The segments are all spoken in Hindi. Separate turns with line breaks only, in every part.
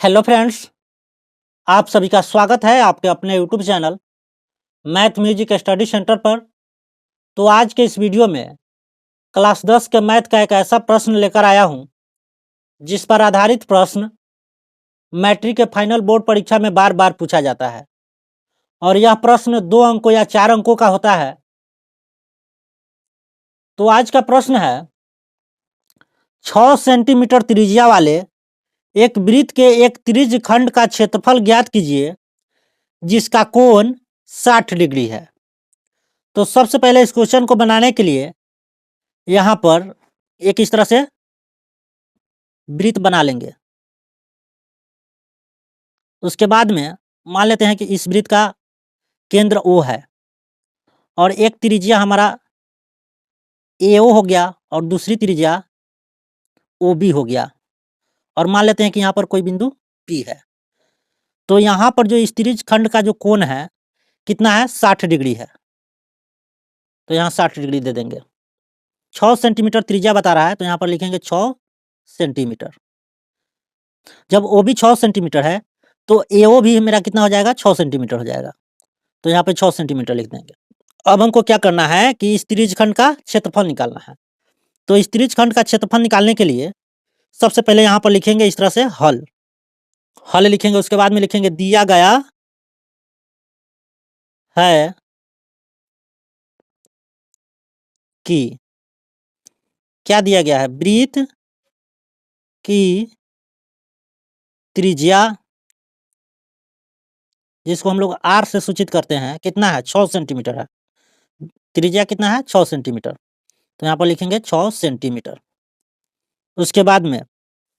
हेलो फ्रेंड्स, आप सभी का स्वागत है आपके अपने YouTube channel math music study centre पर। तो आज के इस वीडियो में क्लास 10 के मैथ का एक ऐसा प्रश्न लेकर आया हूं जिस पर आधारित प्रश्न मैट्रिक के फाइनल बोर्ड परीक्षा में बार बार पूछा जाता है और यह प्रश्न 2 अंकों या 4 अंकों का होता है। तो आज का प्रश्न है 6 सेंटीमीटर त्रिज्या वाले एक वृत्त के एक त्रिज्य खंड का क्षेत्रफल ज्ञात कीजिए जिसका कोण 60 डिग्री है। तो सबसे पहले इस क्वेश्चन को बनाने के लिए यहां पर एक इस तरह से वृत्त बना लेंगे। उसके बाद में मान लेते हैं कि इस वृत्त का केंद्र O है और एक त्रिज्या हमारा AO हो गया और दूसरी त्रिज्या OB हो गया और मान लेते हैं कि यहाँ पर कोई बिंदु P है। तो यहाँ पर जो इस त्रिज्य खंड का जो कोण है कितना है, 60 डिग्री है। तो यहाँ 60 डिग्री दे देंगे। 6 सेंटीमीटर त्रिज्या बता रहा है तो यहाँ पर लिखेंगे 6 सेंटीमीटर। जब OB 6 सेंटीमीटर है तो AO भी मेरा कितना हो जाएगा, 6 सेंटीमीटर हो जाएगा। तो यहाँ पे 6 सेंटीमीटर लिख देंगे। अब हमको क्या करना है कि इस त्रिज्य खंड का क्षेत्रफल निकालना है। तो इस त्रिज्य खंड का क्षेत्रफल निकालने के लिए सबसे पहले यहाँ पर लिखेंगे इस तरह से हल लिखेंगे। उसके बाद में लिखेंगे दिया गया है कि क्या दिया गया है, वृत्त की त्रिज्या जिसको हम लोग R से सूचित करते हैं कितना है, 6 सेंटीमीटर है। त्रिज्या कितना है, 6 सेंटीमीटर। तो यहाँ पर लिखेंगे 6 सेंटीमीटर। उसके बाद में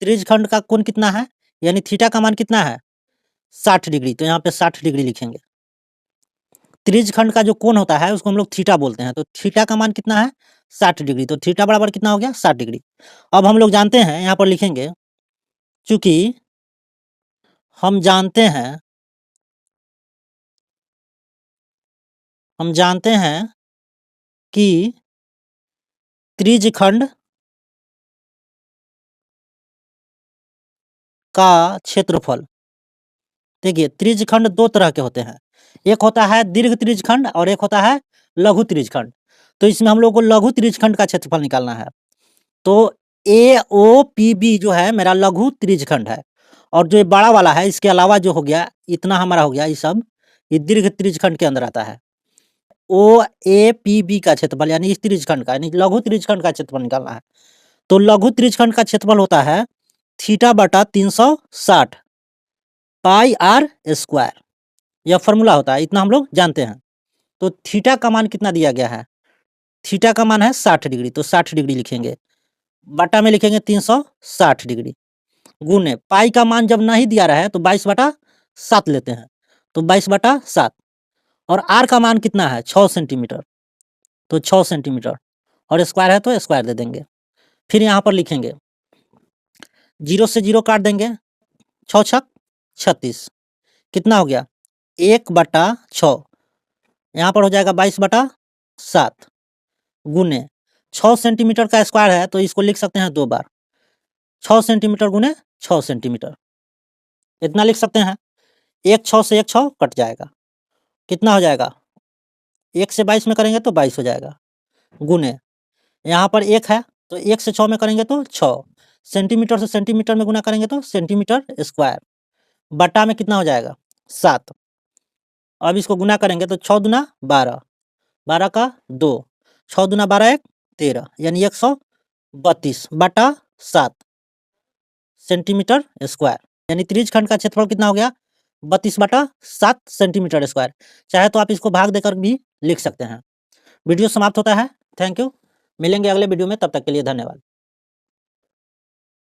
त्रिज्य खंड का कोण कितना है, यानी थीटा का मान कितना है, 60 डिग्री। तो यहाँ पे 60 डिग्री लिखेंगे। त्रिज्य खंड का जो कोण होता है उसको हम लोग थीटा बोलते हैं। तो थीटा का मान कितना है, 60 डिग्री। तो थीटा बराबर कितना हो गया, 60 डिग्री। अब हम लोग जानते हैं, यहाँ पर लिखेंगे चूंकि हम जानते हैं कि त्रिज्य खंड का क्षेत्रफल, देखिए त्रिज्य खंड दो तरह के होते हैं, एक होता है दीर्घ त्रिज्य खंड और एक होता है लघु त्रिज्य खंड। तो इसमें हम लोग को लघु त्रिज्य खंड का क्षेत्रफल निकालना है। तो AOPB जो है मेरा लघु त्रिज्य खंड है और जो ये बड़ा वाला है इसके अलावा जो हो गया इतना हमारा हो गया, ये सब ये दीर्घ त्रिज्य खंड के अंदर आता है। OAPB का क्षेत्रफल यानी इस त्रिज्य खंड का, यानी लघु त्रिज्य खंड का क्षेत्रफल निकालना है। तो लघु त्रिज्य खंड का क्षेत्रफल होता है थीटा बटा 360 पाई R स्क्वायर। यह फॉर्मूला होता है, इतना हम लोग जानते हैं। तो थीटा का मान कितना दिया गया है, थीटा का मान है 60 डिग्री। तो 60 डिग्री लिखेंगे, बटा में लिखेंगे 360 डिग्री, गुने पाई का मान जब नहीं दिया रहा है तो 22/7 लेते हैं। तो 22/7 और R का मान कितना है, 6 सेंटीमीटर। तो 6 सेंटीमीटर और स्क्वायर है तो स्क्वायर दे देंगे। फिर यहाँ पर लिखेंगे 0 से 0 काट देंगे, 6 छक 36, कितना हो गया 1/6। यहाँ पर हो जाएगा 22/7 गुने 6 सेंटीमीटर का स्क्वायर है तो इसको लिख सकते हैं 2 बार, 6 सेंटीमीटर गुने 6 सेंटीमीटर, इतना लिख सकते हैं। एक 6 से एक 6 कट जाएगा, कितना हो जाएगा, 1 से 22 में करेंगे तो 22 हो जाएगा, गुने यहाँ पर 1 है तो 1 से 6 में करेंगे तो 6, सेंटीमीटर से सेंटीमीटर में गुना करेंगे तो सेंटीमीटर स्क्वायर, बटा में कितना हो जाएगा 7। अब इसको गुना करेंगे तो 6 दूना 12, 12 का 2, 6 दूना 12 1 13, यानी 132/7 सेंटीमीटर स्क्वायर। यानी त्रिज्य खंड का क्षेत्रफल कितना हो गया, 32/7 सेंटीमीटर स्क्वायर। चाहे तो आप इसको भाग देकर भी लिख सकते हैं। वीडियो समाप्त होता है। थैंक यू, मिलेंगे अगले वीडियो में, तब तक के लिए धन्यवाद।